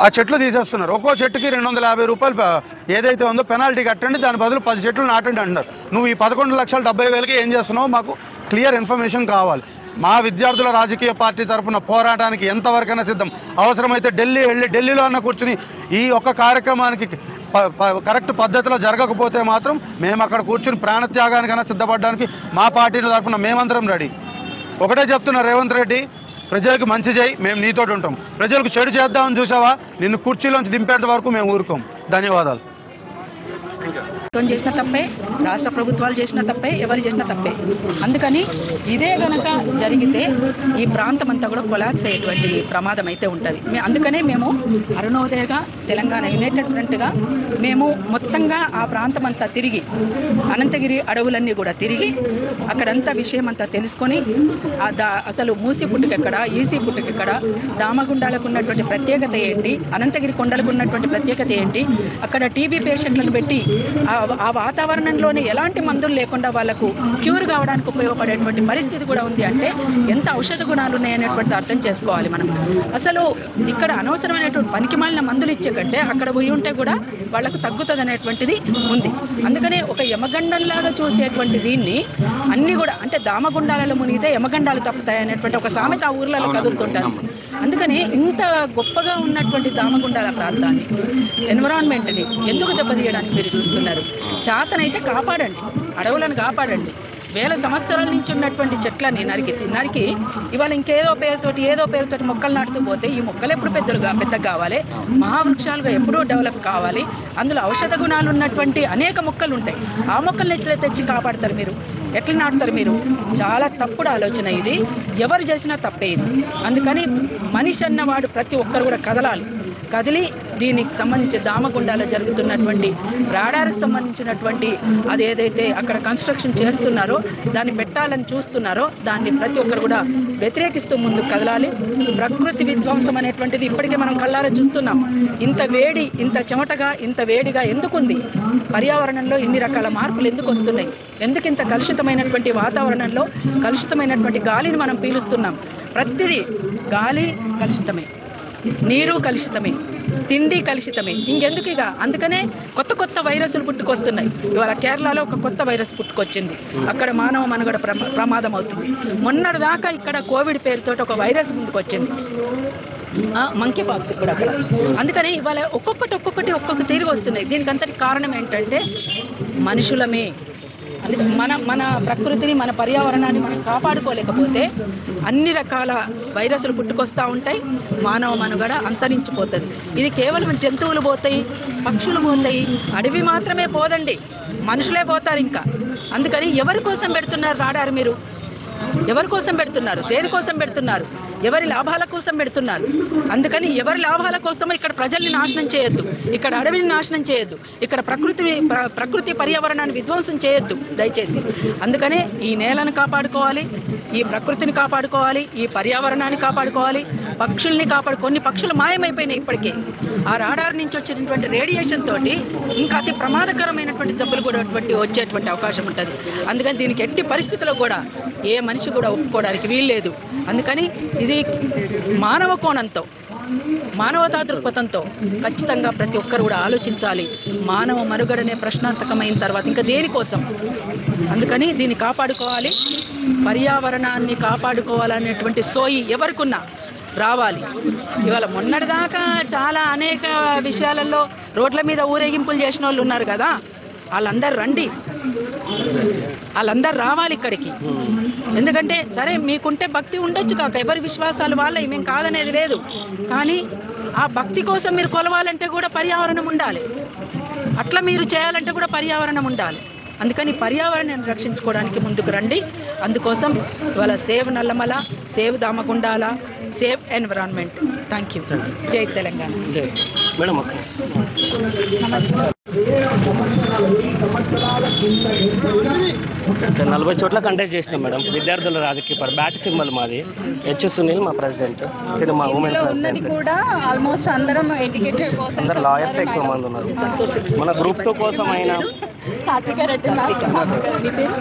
ఆ చెట్లు తీసేస్తున్నారు. ఒక్కో చెట్టుకి 250 రూపాయలు ఏదైతే ఉందో పెనాల్టీ కట్టండి, దాని బదులు 10 చెట్లు నాటండి అంటున్నారు. నువ్వు ఈ 11,70,000కి ఏం చేస్తున్నావు? మాకు క్లియర్ ఇన్ఫర్మేషన్ కావాలి. మా విద్యార్థుల రాజకీయ పార్టీ తరఫున పోరాటానికి ఎంతవరకైనా సిద్ధం. అవసరమైతే ఢిల్లీలో అన్న కూర్చుని ఈ ఒక్క కార్యక్రమానికి కరెక్ట్ పద్ధతిలో జరగకపోతే మాత్రం మేము అక్కడ కూర్చుని ప్రాణత్యాగానికైనా సిద్ధపడడానికి మా పార్టీ తరఫున మేమందరం రెడీ. ఒకటే చెప్తున్నా రేవంత్ రెడ్డి, ప్రజలకు మంచి చేయి, మేము నీతోటి ఉంటాం. ప్రజలకు చెడు చేద్దామని చూసావా, నిన్ను కుర్చీలోంచి దింపేంత వరకు మేము ఊరుకోం. ధన్యవాదాలు. ప్రభుత్వం చేసిన తప్పే, రాష్ట్ర ప్రభుత్వాలు చేసిన తప్పే, ఎవరు చేసిన తప్పే. అందుకని ఇదే గనక జరిగితే ఈ ప్రాంతం అంతా కూడా కొలాప్స్ అయ్యేటువంటి ప్రమాదం అయితే ఉంటుంది. అందుకనే మేము అరుణోదయగా తెలంగాణ యునైటెడ్ ఫ్రంట్గా మేము మొత్తంగా ఆ ప్రాంతం అంతా తిరిగి అనంతగిరి అడవులన్నీ కూడా తిరిగి అక్కడంతా విషయం అంతా తెలుసుకొని అసలు మూసి పుట్టుకెక్కడ, ఈసీ పుట్టుకెక్కడ, దామగుండాలకు ఉన్నటువంటి ప్రత్యేకత ఏంటి, అనంతగిరి కొండలకు ఉన్నటువంటి ప్రత్యేకత ఏంటి, అక్కడ టీబీ పేషెంట్లను పెట్టి ఆ వాతావరణంలోనే ఎలాంటి మందులు లేకుండా వాళ్లకు క్యూర్ కావడానికి ఉపయోగపడేటువంటి పరిస్థితి కూడా ఉంది అంటే ఎంత ఔషధ గుణాలు ఉన్నాయనేటువంటిది అర్థం చేసుకోవాలి మనం. అసలు ఇక్కడ అనవసరమైనటువంటి పనికిమాలిన మందులు ఇచ్చే కంటే అక్కడ పోయి ఉంటే కూడా వాళ్లకు తగ్గుతుంది అనేటువంటిది ఉంది. అందుకనే ఒక యమగండంలాగా చూసేటువంటి దీన్ని అన్ని కూడా అంటే దామగుండాలలో మునిగితే యమగండాలు తప్పుతాయి అనేటువంటి ఒక సామెత ఆ ఊర్లలో కదులుతుంటారు. అందుకని ఇంత గొప్పగా ఉన్నటువంటి దామగుండాల ప్రాంతాన్ని, ఎన్విరాన్మెంట్ని ఎందుకు దెబ్బతీయడానికి మీరు చూస్తున్నారు? చేతనైతే కాపాడండి, అడవులను కాపాడండి. వేల సంవత్సరాల నుంచి ఉన్నటువంటి చెట్లని నరికి ఇవాళ ఇంకేదో పేరుతోటి మొక్కలు నాటుతూ పోతే ఈ మొక్కలు ఎప్పుడు పెద్దగా కావాలి, మహావృక్షాలుగా ఎప్పుడూ డెవలప్ కావాలి. అందులో ఔషధ గుణాలు ఉన్నటువంటి అనేక మొక్కలు ఉంటాయి. ఆ మొక్కల్ని ఎట్లా తెచ్చి కాపాడతారు మీరు? ఎట్లా నాటుతారు మీరు? చాలా తప్పుడు ఆలోచన ఇది. ఎవరు చేసినా తప్పే ఇది. అందుకని మనిషి అన్నవాడు ప్రతి ఒక్కరు కూడా కదిలి దీనికి సంబంధించి దామగుండాలో జరుగుతున్నటువంటి రాడార్కి సంబంధించినటువంటి అది ఏదైతే అక్కడ కన్స్ట్రక్షన్ చేస్తున్నారో దాన్ని పెట్టాలని చూస్తున్నారో దాన్ని ప్రతి ఒక్కరు కూడా వ్యతిరేకిస్తూ ముందుకు కదలాలి. ప్రకృతి విధ్వంసం అనేటువంటిది ఇప్పటికే మనం కళ్ళారా చూస్తున్నాం. ఇంత వేడి, ఇంత చెమటగా, ఇంత వేడిగా ఎందుకుంది? పర్యావరణంలో ఇన్ని రకాల మార్పులు ఎందుకు వస్తున్నాయి? ఎందుకు ఇంత కలుషితమైనటువంటి వాతావరణంలో కలుషితమైనటువంటి గాలిని మనం పీలుస్తున్నాం? ప్రతిదీ గాలి కలుషితమే, నీరు కలుషితమే, తిండి కలుషితమే. ఇంకెందుకు ఇక? అందుకనే కొత్త వైరస్లు పుట్టుకొస్తున్నాయి. ఇవాళ కేరళలో ఒక కొత్త వైరస్ పుట్టుకొచ్చింది. అక్కడ మానవ మనుగడ ప్రమాదం అవుతుంది. మొన్నటిదాకా ఇక్కడ కోవిడ్ పేరుతో ఒక వైరస్ ముందుకు వచ్చింది, మంకీ పాక్స్ కూడా అక్కడ. అందుకని ఇవాళ ఒక్కొక్కటి తిరిగి వస్తున్నాయి. దీనికి అంతటి కారణం ఏంటంటే మనుషులమే. అందుకే మన ప్రకృతిని, మన పర్యావరణాన్ని మనం కాపాడుకోలేకపోతే అన్ని రకాల వైరస్లు పుట్టుకొస్తూ ఉంటాయి, మానవ మనుగడ అంతరించిపోతుంది. ఇది కేవలం జంతువులు పోతాయి, పక్షులు పోతాయి, అడవి మాత్రమే పోదండి, మనుషులే పోతారు ఇంకా. అందుకని ఎవరి కోసం పెడుతున్నారు రాడారు? మీరు ఎవరి కోసం పెడుతున్నారు? దేనికోసం పెడుతున్నారు? ఎవరి లాభాల కోసం పెడుతున్నారు? అందుకని ఎవరి లాభాల కోసం ఇక్కడ ప్రజల్ని నాశనం చేయొద్దు, ఇక్కడ అడవిని నాశనం చేయొద్దు, ఇక్కడ ప్రకృతి పర్యావరణాన్ని విధ్వంసం చేయొద్దు దయచేసి. అందుకనే ఈ నేలను కాపాడుకోవాలి, ఈ ప్రకృతిని కాపాడుకోవాలి, ఈ పర్యావరణాన్ని కాపాడుకోవాలి, పక్షుల్ని కొన్ని పక్షులు మాయమైపోయినాయి ఇప్పటికే. ఆ రాడార్ నుంచి వచ్చేటువంటి రేడియేషన్ తోటి ఇంకా అతి ప్రమాదకరమైనటువంటి జబ్బులు కూడా వచ్చేటువంటి అవకాశం ఉంటుంది. అందుకని దీనికి ఎట్టి పరిస్థితుల్లో కూడా ఏ మనిషి కూడా ఒప్పుకోవడానికి వీల్లేదు. అందుకని ఇది మానవ కోణంతో, మానవతా దృక్పథంతో ఖచ్చితంగా ప్రతి ఒక్కరు కూడా ఆలోచించాలి. మానవ మనుగడనే ప్రశ్నార్థకమైన తర్వాత ఇంకా దేనికోసం? అందుకని దీన్ని కాపాడుకోవాలి, పర్యావరణాన్ని కాపాడుకోవాలనేటువంటి సోయి ఎవరికున్నా రావాలి. ఇవాళ మొన్నటిదాకా చాలా అనేక విషయాలలో రోడ్ల మీద ఊరేగింపులు చేసిన వాళ్ళు ఉన్నారు కదా, వాళ్ళందరూ రండి, వాళ్ళందరూ రావాలి ఇక్కడికి. ఎందుకంటే సరే మీకుంటే భక్తి ఉండొచ్చు కాక, ఎవరి విశ్వాసాలు వాళ్ళవి, మేము కాదనేది లేదు. కానీ ఆ భక్తి కోసం మీరు కొలవాలంటే కూడా పర్యావరణం ఉండాలి, అట్లా మీరు చేయాలంటే కూడా పర్యావరణం ఉండాలి. అందుకని పర్యావరణాన్ని రక్షించుకోవడానికి ముందుకు రండి. అందుకోసం ఇవాళ సేవ్ నల్లమల, సేవ్ దామగుండాల, సేవ్ ఎన్విరాన్మెంట్. Thank you. జై తెలంగాణ. మేడం 40 చోట్ల కంటెస్ట్ చేసినాం మేడం. విద్యార్థుల రాజకీయ బ్యాట్ సింబల్ మాది. హెచ్ సునీల్ మా ప్రెసిడెంట్, మా ఉమెన్ ప్రెసిడెంట్. ఆల్మోస్ట్ అందరం ఎడ్యుకేటెడ్ పర్సన్స్, అందరు లాయర్స్ ఎక్కువ మంది ఉన్నారు. మన గ్రూప్ 2 కోసం అయినా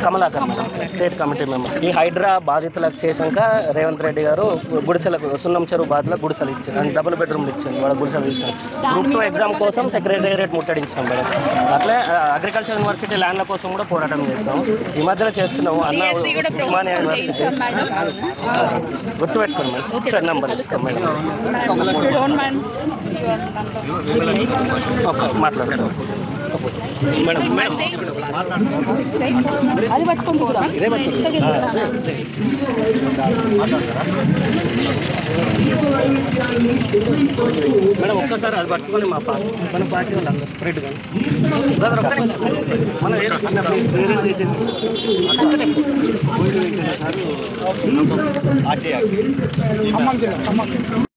కమలాకర్ స్టేట్ కమిటీ మెంబర్. ఈ హైడ్రా బాధితులకు చేశాక రేవంత్ రెడ్డి గారు గుడిసెలకు, సున్నం చెరువు బాధితులకు గుడిసెలు ఇచ్చారు, అండ్ డబుల్ బెడ్రూమ్లు ఇచ్చారు. వాళ్ళ గుడిసెలు ఇస్తాం. గ్రూప్ 2 ఎగ్జామ్ కోసం సెక్రటేరియట్ ముట్టడించినాం మేడం. అట్లే అగ్రికల్చర్ యూనివర్సిటీ ల్యాండ్ల కోసం కూడా పోరాటం చేస్తాం. ఈ మధ్యలో చేస్తున్నాము. అన్న ఉస్మానియా యూనివర్సిటీ గుర్తుపెట్టుకోండి మేడం, ఒకసారి నెంబర్ ఇస్తాం మేడం. ఓకే మాట్లాడతాం. మేడం అది పట్టుకొని పోదాం. మేడం ఒక్కసారి అది పట్టుకొని మన పార్టీ వాళ్ళు స్ప్రెడ్ కానీ బ్రదర్ ఒక్క నిమిషం మన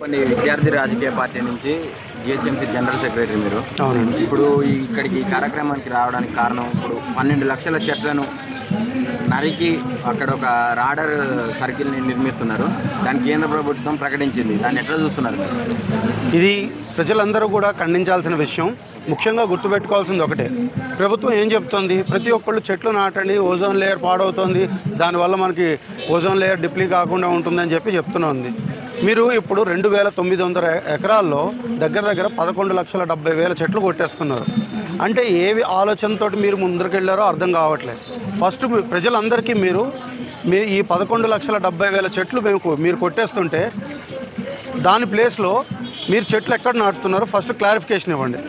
కొన్ని విద్యార్థి రాజకీయ పార్టీ నుంచి జిహెచ్ఎంసీ జనరల్ సెక్రటరీ మీరు. అవునండి. ఇప్పుడు ఇక్కడికి కార్యక్రమానికి రావడానికి కారణం, ఇప్పుడు 12 లక్షల చెట్లను నరికి అక్కడ ఒక రాడర్ సర్కిల్ని నిర్మిస్తున్నారు. దాన్ని కేంద్ర ప్రభుత్వం ప్రకటించింది. దాన్ని ఎట్లా చూస్తున్నారు? ఇది ప్రజలందరూ కూడా ఖండించాల్సిన విషయం. ముఖ్యంగా గుర్తుపెట్టుకోవాల్సింది ఒకటే, ప్రభుత్వం ఏం చెప్తోంది, ప్రతి ఒక్కళ్ళు చెట్లు నాటండి, ఓజోన్ లేయర్ పాడవుతోంది, దానివల్ల మనకి ఓజోన్ లేయర్ డిప్లీ కాకుండా ఉంటుందని చెప్తున్నది. మీరు ఇప్పుడు 2900 ఎకరాల్లో దగ్గర 11,70,000 చెట్లు కొట్టేస్తున్నారు. అంటే ఏవి ఆలోచనతో మీరు ముందరికెళ్ళారో అర్థం కావట్లేదు. ఫస్ట్ ప్రజలందరికీ మీ ఈ 11,70,000 చెట్లు మీరు కొట్టేస్తుంటే దాని ప్లేస్లో మీరు చెట్లు ఎక్కడ నాటుతున్నారో ఫస్ట్ క్లారిఫికేషన్ ఇవ్వండి.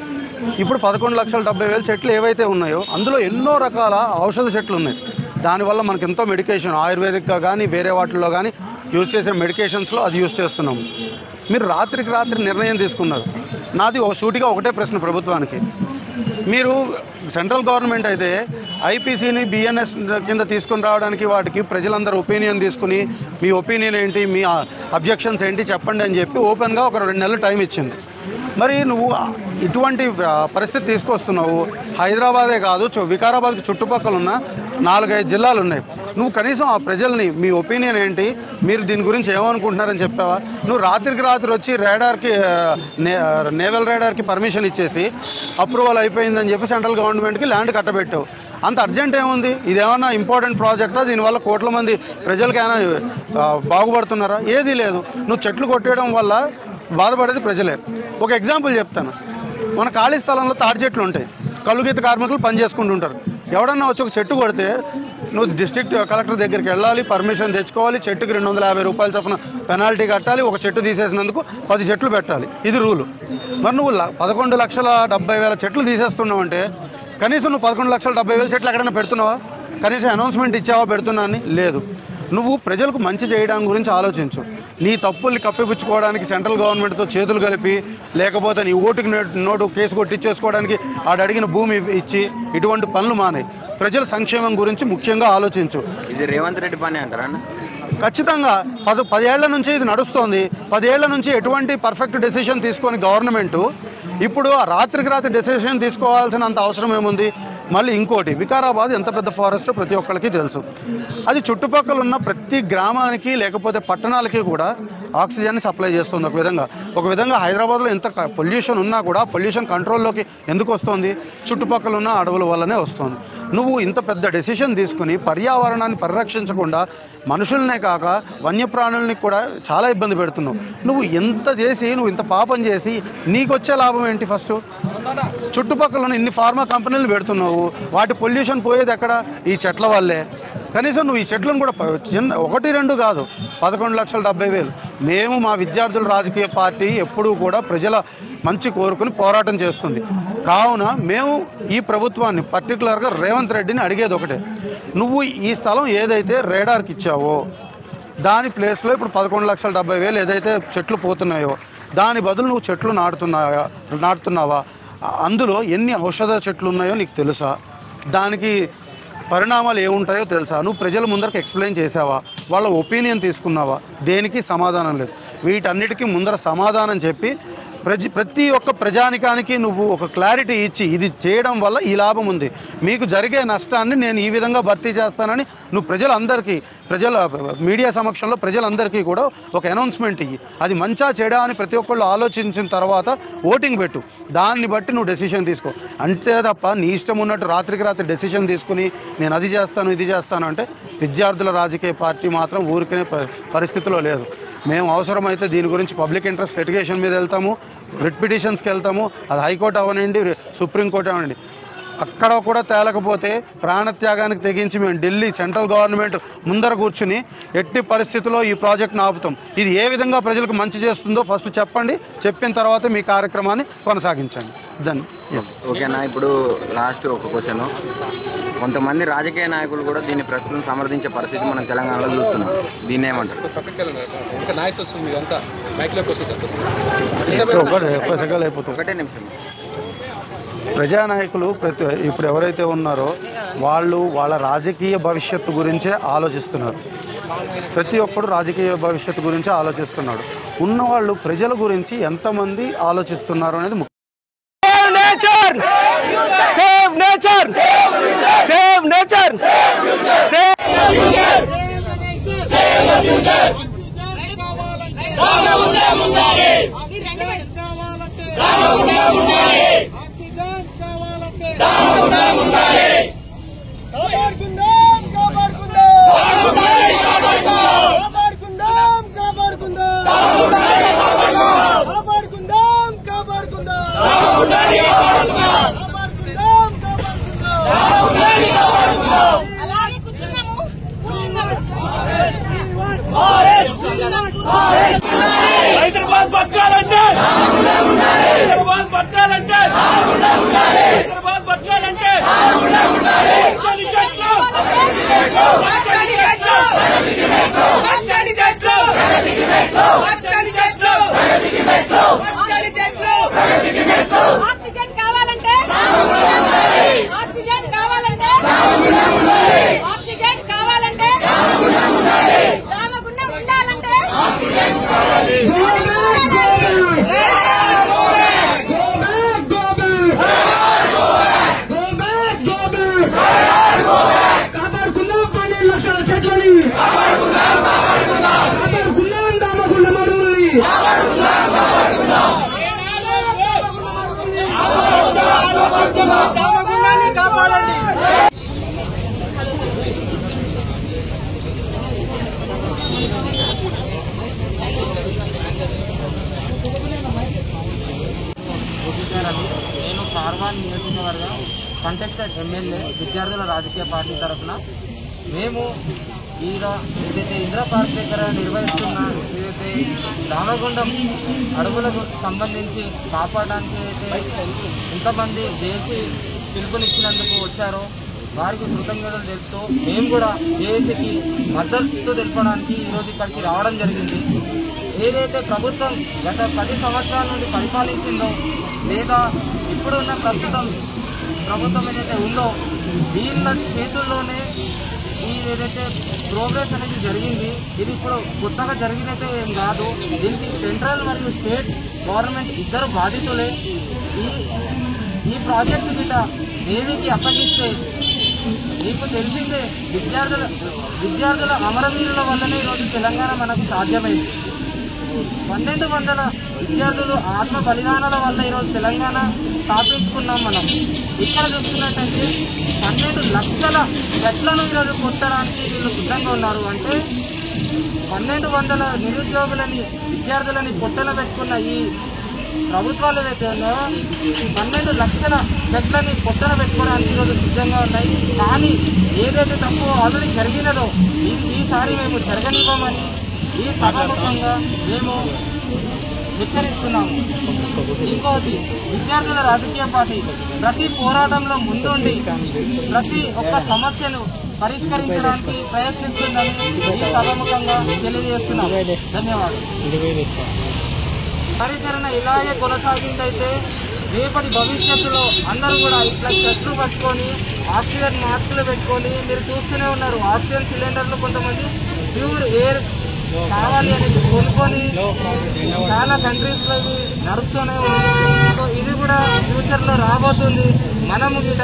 ఇప్పుడు 11,70,000 చెట్లు ఏవైతే ఉన్నాయో అందులో ఎన్నో రకాల ఔషధ చెట్లు ఉన్నాయి. దానివల్ల మనకు ఎంతో మెడికేషన్, ఆయుర్వేదిక్గా కానీ వేరే వాటిల్లో కానీ యూజ్ చేసే మెడికేషన్స్లో అది యూజ్ చేస్తున్నాము. మీరు రాత్రికి రాత్రి నిర్ణయం తీసుకున్నారు. నాది సూటిగా ఒకటే ప్రశ్న ప్రభుత్వానికి, మీరు సెంట్రల్ గవర్నమెంట్ అయితే ఐపీసీని బిఎన్ఎస్ కింద తీసుకుని రావడానికి వాటికి ప్రజలందరూ ఒపీనియన్ తీసుకుని మీ ఒపీనియన్ ఏంటి, మీ అబ్జెక్షన్స్ ఏంటి చెప్పండి అని చెప్పి ఓపెన్గా ఒక 2 నెలలు టైం ఇచ్చింది. మరి నువ్వు ఇటువంటి పరిస్థితి తీసుకొస్తున్నావు. హైదరాబాదే కాదు, వికారాబాద్కి చుట్టుపక్కల ఉన్న 4-5 జిల్లాలు ఉన్నాయి. నువ్వు కనీసం ఆ ప్రజల్ని మీ ఒపీనియన్ ఏంటి, మీరు దీని గురించి ఏమనుకుంటున్నారని చెప్పావా? నువ్వు రాత్రికి రాత్రి వచ్చి రేడార్కి నేవల్ రేడార్కి పర్మిషన్ ఇచ్చేసి అప్రూవల్ అయిపోయిందని చెప్పి సెంట్రల్ గవర్నమెంట్కి ల్యాండ్ కట్టబెట్టావు. అంత అర్జెంట్ ఏముంది? ఇదేమన్నా ఇంపార్టెంట్ ప్రాజెక్టా? దీనివల్ల కోట్ల మంది ప్రజలకైనా బాగుపడుతున్నారా? ఏదీ లేదు. నువ్వు చెట్లు కొట్టేయడం వల్ల బాధపడేది ప్రజలే. ఒక ఎగ్జాంపుల్ చెప్తాను. మన ఖాళీ స్థలంలో తాటి చెట్లు ఉంటాయి, కలుగీత కార్మికులు పని చేసుకుంటుంటారు. ఎవడన్నా వచ్చి ఒక చెట్టు కొడితే నువ్వు డిస్ట్రిక్ట్ కలెక్టర్ దగ్గరికి వెళ్ళాలి, పర్మిషన్ తెచ్చుకోవాలి, చెట్టుకి 250 రూపాయల చొప్పున పెనాల్టీ కట్టాలి, ఒక చెట్టు తీసేసినందుకు 10 చెట్లు పెట్టాలి. ఇది రూలు. మరి నువ్వు 11,70,000 చెట్లు తీసేస్తున్నావు అంటే కనీసం నువ్వు 11,70,000 చెట్లు ఎక్కడైనా పెడుతున్నావా? కనీసం అనౌన్స్మెంట్ ఇచ్చావా పెడుతున్నా అని? లేదు. నువ్వు ప్రజలకు మంచి చేయడం గురించి ఆలోచించు. నీ తప్పుల్ని కప్పిపుచ్చుకోవడానికి సెంట్రల్ గవర్నమెంట్తో చేతులు కలిపి, లేకపోతే నీ ఓటుకి నోటు కేసు కొట్టించేసుకోవడానికి ఆడ అడిగిన భూమి ఇచ్చి ఇటువంటి పనులు మానేయి. ప్రజల సంక్షేమం గురించి ముఖ్యంగా ఆలోచించు. ఇది రేవంత్ రెడ్డి పని అంటారా? ఖచ్చితంగా 10 ఏళ్ల నుంచి ఇది నడుస్తోంది. 10 ఏళ్ల నుంచి ఎటువంటి పర్ఫెక్ట్ డెసిషన్ తీసుకొని గవర్నమెంటు ఇప్పుడు రాత్రికి రాత్రి డెసిషన్ తీసుకోవాల్సినంత అవసరం ఏముంది? మళ్ళీ ఇంకోటి, వికారాబాద్ ఎంత పెద్ద ఫారెస్ట్ ప్రతి ఒక్కరికి తెలుసు. అది చుట్టుపక్కల ఉన్న ప్రతి గ్రామానికి లేకపోతే పట్టణాలకి కూడా ఆక్సిజన్ని సప్లై చేస్తుంది. ఒక విధంగా హైదరాబాద్లో ఎంత పొల్యూషన్ ఉన్నా కూడా పొల్యూషన్ కంట్రోల్లోకి ఎందుకు వస్తుంది? చుట్టుపక్కల ఉన్న అడవుల వల్లనే వస్తుంది. నువ్వు ఇంత పెద్ద డెసిషన్ తీసుకుని పర్యావరణాన్ని పరిరక్షించకుండా మనుషులనే కాక వన్యప్రాణుల్ని కూడా చాలా ఇబ్బంది పెడుతున్నావు. నువ్వు ఇంత పాపం చేసి నీకొచ్చే లాభం ఏంటి? ఫస్ట్ చుట్టుపక్కల ఉన్న ఇన్ని ఫార్మా కంపెనీలు పెడుతున్నావు, వాటి పొల్యూషన్ పోయేది ఎక్కడ? ఈ చెట్ల వల్లే. కనీసం నువ్వు ఈ చెట్లను కూడా 1-2 కాదు, 11,70,000. మేము మా విద్యార్థుల రాజకీయ పార్టీ ఎప్పుడూ కూడా ప్రజల మంచి కోరుకుని పోరాటం చేస్తుంది. కావున మేము ఈ ప్రభుత్వాన్ని పర్టికులర్గా రేవంత్ రెడ్డిని అడిగేది ఒకటే, నువ్వు ఈ స్థలం ఏదైతే రేడార్కి ఇచ్చావో దాని ప్లేస్లో ఇప్పుడు 11,70,000 ఏదైతే చెట్లు పోతున్నాయో దాని బదులు నువ్వు చెట్లు నాటుతున్నావా? అందులో ఎన్ని ఔషధ చెట్లు ఉన్నాయో నీకు తెలుసా? దానికి పరిణామాలు ఏముంటాయో తెలుసా? నువ్వు ప్రజల ముందరకు ఎక్స్ప్లెయిన్ చేసావా? వాళ్ళ ఒపీనియన్ తీసుకున్నావా? దేనికి సమాధానం లేదు. వీటన్నిటికీ ముందర సమాధానం చెప్పి ప్రతి ఒక్క ప్రజానికానికి నువ్వు ఒక క్లారిటీ ఇచ్చి ఇది చేయడం వల్ల ఈ లాభం ఉంది, మీకు జరిగే నష్టాన్ని నేను ఈ విధంగా భర్తీ చేస్తానని నువ్వు ప్రజల మీడియా సమక్షంలో ప్రజలందరికీ కూడా ఒక అనౌన్స్మెంట్ ఇయ్యి. అది మంచా చెడా అని ప్రతి ఒక్కళ్ళు ఆలోచించిన తర్వాత ఓటింగ్ పెట్టు. దాన్ని బట్టి నువ్వు డెసిషన్ తీసుకో. అంతే తప్ప నీ ఇష్టం ఉన్నట్టు రాత్రికి రాత్రి డెసిషన్ తీసుకుని నేను అది చేస్తాను ఇది చేస్తాను అంటే విద్యార్థుల రాజకీయ పార్టీ మాత్రం ఊరికనే పరిస్థితిలో లేదు. మేము అవసరమైతే దీని గురించి పబ్లిక్ ఇంట్రెస్ట్ లిటిగేషన్ మీద వెళ్తాము, రిట్ పిటిషన్స్కి వెళ్తాము. అది హైకోర్టు అవనండి, సుప్రీంకోర్టు అవనండి. అక్కడ కూడా తేలకపోతే ప్రాణత్యాగానికి తెగించి మేము ఢిల్లీ సెంట్రల్ గవర్నమెంట్ ముందర కూర్చుని ఎట్టి పరిస్థితుల్లో ఈ ప్రాజెక్ట్ను ఆపుతాం. ఇది ఏ విధంగా ప్రజలకు మంచి చేస్తుందో ఫస్ట్ చెప్పండి, చెప్పిన తర్వాత మీ కార్యక్రమాన్ని కొనసాగించండి. ఓకేనా. ఇప్పుడు లాస్ట్ ఒక క్వశ్చన్. కొంతమంది రాజకీయ నాయకులు కూడా దీన్ని ప్రస్తుతం సమర్థించే పరిస్థితి మనం తెలంగాణలో చూస్తున్నాం. దీన్ని ఏమంటారు? ఒకటే నిమిషం. ప్రజానాయకులు ఇప్పుడు ఎవరైతే ఉన్నారో వాళ్ళు వాళ్ళ రాజకీయ భవిష్యత్తు గురించే ఆలోచిస్తున్నారు. ప్రతి ఒక్కరు రాజకీయ భవిష్యత్తు గురించే ఆలోచిస్తున్నాడు. ఉన్నవాళ్ళు ప్రజల గురించి ఎంతమంది ఆలోచిస్తున్నారు అనేది ముఖ్యం. హైదరాబాద్ బతకాలంటే హైదరాబాద్ బతకాలంటే హైదరాబాద్ బతకాలంటే పచ్చని చెట్లు పచ్చని చెట్లు పచ్చని చెట్లు పచ్చని చెట్లు పచ్చని చెట్లు ఆక్సిజన్ కావాలంటే ఆక్సిజన్ కావాలంటే ఆక్సిజన్ కావాలంటే రామగుండం ఉండాలంటే ఆక్సిజన్ కావాలి. కాపాడుకుందాం 12 లక్షల చెట్లని, కాపాడుకుందాం రామగుండం అడవులని, రామగుండాన్ని కాపాడండి. నేను కార్వాన్ నియోజకవర్గం కంటెస్టెడ్ ఎమ్మెల్యే విద్యార్థుల రాజకీయ పార్టీ తరఫున మేము ఏదైతే ఇందిరా పార్క్ దగ్గర నిర్వహిస్తున్న ఏదైతే రామగుండం అడవులకు సంబంధించి కాపాడడానికి అయితే ఇంతమంది జేఏసీ పిలుపునిచ్చినందుకు వచ్చారో వారికి కృతజ్ఞతలు తెలుపుతూ మేము కూడా జేఏసీకి మద్దతు తెలపడానికి ఈరోజు ఇక్కడికి రావడం జరిగింది. ఏదైతే ప్రభుత్వం గత 10 సంవత్సరాల నుండి పరిపాలించిందో లేదా ఇప్పుడున్న ప్రస్తుతం ప్రభుత్వం ఏదైతే ఉందో వీళ్ళ చేతుల్లోనే ఈ ఏదైతే ప్రోగ్రెస్ అనేది జరిగింది. ఇది ఇప్పుడు కొత్తగా జరిగినైతే ఏం కాదు. దీనికి సెంట్రల్ మరియు స్టేట్ గవర్నమెంట్ ఇద్దరు బాధితులే. ఈ ప్రాజెక్టు గిట నేవీకి అప్పగిస్తే మీకు తెలిసిందే విద్యార్థుల అమరవీరుల వల్లనే ఈరోజు తెలంగాణ మనకు సాధ్యమైంది. 1200 విద్యార్థులు ఆత్మ బలిదానాల వల్ల ఈరోజు తెలంగాణ స్థాపించుకున్నాం మనం. ఇక్కడ చూసుకున్నట్టయితే 12 లక్షల చెట్లను ఈరోజు కొట్టడానికి వీళ్ళు సిద్ధంగా ఉన్నారు. అంటే 1200 నిరుద్యోగులని విద్యార్థులని పొట్టన పెట్టుకున్న ఈ ప్రభుత్వాలు ఏవైతే ఉన్నాయో 12 లక్షల చెట్లని పొట్టన పెట్టుకోవడానికి ఈరోజు సిద్ధంగా ఉన్నాయి. కానీ ఏదైతే తప్పు ఆల్రెడీ జరిగినదో ఈసారి మేము జరగనివ్వమని ఈ సభాముఖంగా మేము హెచ్చరిస్తున్నాము. ఇంకోటి, విద్యార్థుల రాజకీయ పార్టీ ప్రతి పోరాటంలో ముందుండి ప్రతి ఒక్క సమస్యను పరిష్కరించడానికి ప్రయత్నిస్తుందని ఈ సభాముఖంగా తెలియజేస్తున్నాం. ధన్యవాదాలు. కార్యాచరణ ఇలాగే కొనసాగిందైతే రేపటి భవిష్యత్తులో అందరూ కూడా ఇట్లా చెట్లు పట్టుకొని ఆక్సిజన్ మాస్కులు పెట్టుకొని మీరు చూస్తూనే ఉన్నారు. ఆక్సిజన్ సిలిండర్లు కొంతమంది ప్యూర్ ఎయిర్ కావాలి అనేది కొనుక్కొని చాలా కంట్రీస్లో ఇవి నడుస్తూనే ఉంది. సో ఇది కూడా ఫ్యూచర్లో రాబోతుంది. మనము గిట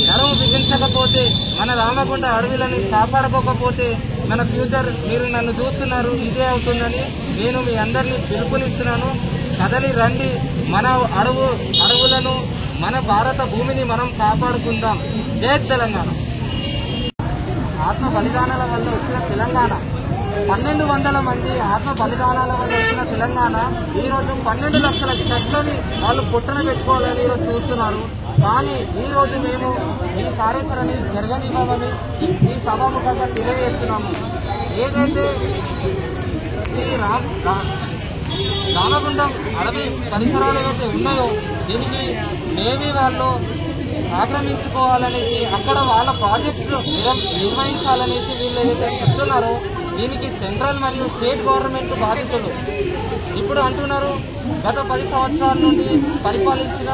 నడుము బిగించకపోతే మన రామగుండ అడవులని కాపాడుకోకపోతే మన ఫ్యూచర్ మీరు నన్ను చూస్తున్నారు ఇదే అవుతుందని నేను మీ అందరినీ పిలుపునిస్తున్నాను. కదలి రండి, మన అడవులను మన భారత భూమిని మనం కాపాడుకుందాం. జై తెలంగాణ. ఆత్మ బలిదానాల వల్ల వచ్చిన తెలంగాణ, 1200 మంది ఆత్మ బలిదానాల వల్ల వచ్చిన తెలంగాణ ఈరోజు 12 లక్షల చెట్లని వాళ్ళు పుట్టన పెట్టుకోవాలని ఈరోజు చూస్తున్నారు. కానీ ఈరోజు మేము ఈ కార్యాచరణని జరగనివ్వమని ఈ సభాముఖంగా తెలియజేస్తున్నాము. ఏదైతే ఈ రామగుండం అడవి పరిసరాలు ఏవైతే ఉన్నాయో దీనికి నేవీ వాళ్ళు ఆక్రమించుకోవాలనేసి అక్కడ వాళ్ళ ప్రాజెక్ట్స్ నిర్వహించాలనేసి వీళ్ళు ఏదైతే చెప్తున్నారో దీనికి సెంట్రల్ మరియు స్టేట్ గవర్నమెంట్ బాధితులు. ఇప్పుడు అంటున్నారు గత 10 సంవత్సరాల నుండి పరిపాలించిన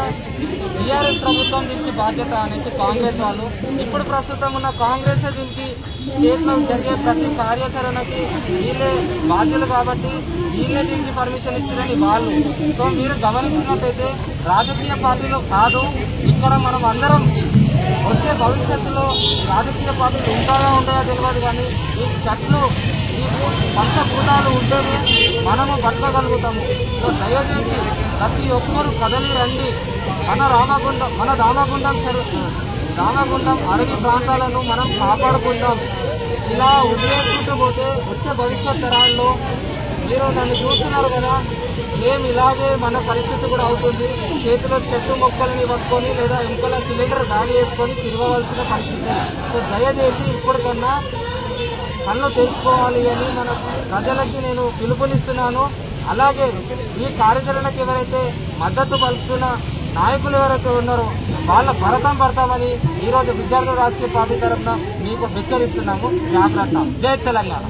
టీఆర్ఎస్ ప్రభుత్వం దీనికి బాధ్యత అనేసి కాంగ్రెస్ వాళ్ళు. ఇప్పుడు ప్రస్తుతం ఉన్న కాంగ్రెస్ దీనికి స్టేట్లో జరిగే ప్రతి కార్యాచరణకి వీళ్ళే బాధ్యులు కాబట్టి వీళ్ళే దీనికి పర్మిషన్ ఇచ్చారని వాళ్ళు. సో మీరు గమనించినట్టయితే రాజకీయ పార్టీలు కాదు, ఇక్కడ మనం అందరం వచ్చే భవిష్యత్తులో రాజకీయ పార్టీలు ఉంటాయో తెలియదు కానీ ఈ చెట్లు ఈ పంచభూతాలు ఉంటేనే మనము బతకగలుగుతాము. సో దయచేసి ప్రతి ఒక్కరూ కదలి రండి. మన రామగుండం అడవి ప్రాంతాలను మనం కాపాడుకుందాం. ఇలా వదిలేసుకుంటూ పోతే వచ్చే భవిష్యత్ తరాల్లో మీరు నన్ను చూస్తున్నారు కదా, సేమ్ ఇలాగే మన పరిస్థితి కూడా అవుతుంది. చేతిలో చెట్టు మొక్కలని పట్టుకొని లేదా వెనకాల సిలిండర్ బ్యాగ్ వేసుకొని తిరగవలసిన పరిస్థితి. సో దయచేసి ఇప్పటికన్నా కళ్ళు తెరుచుకోవాలి అని మన ప్రజలకి నేను పిలుపునిస్తున్నాను. అలాగే ఈ కార్యాచరణకు ఎవరైతే మద్దతు పలుకుతున్న నాయకులు ఎవరైతే ఉన్నారో వాళ్ళ భరతం పడతామని ఈరోజు విద్యార్థుల రాజకీయ పార్టీ తరఫున మీకు హెచ్చరిస్తున్నాము. జాగ్రత్త. జై తెలంగాణ.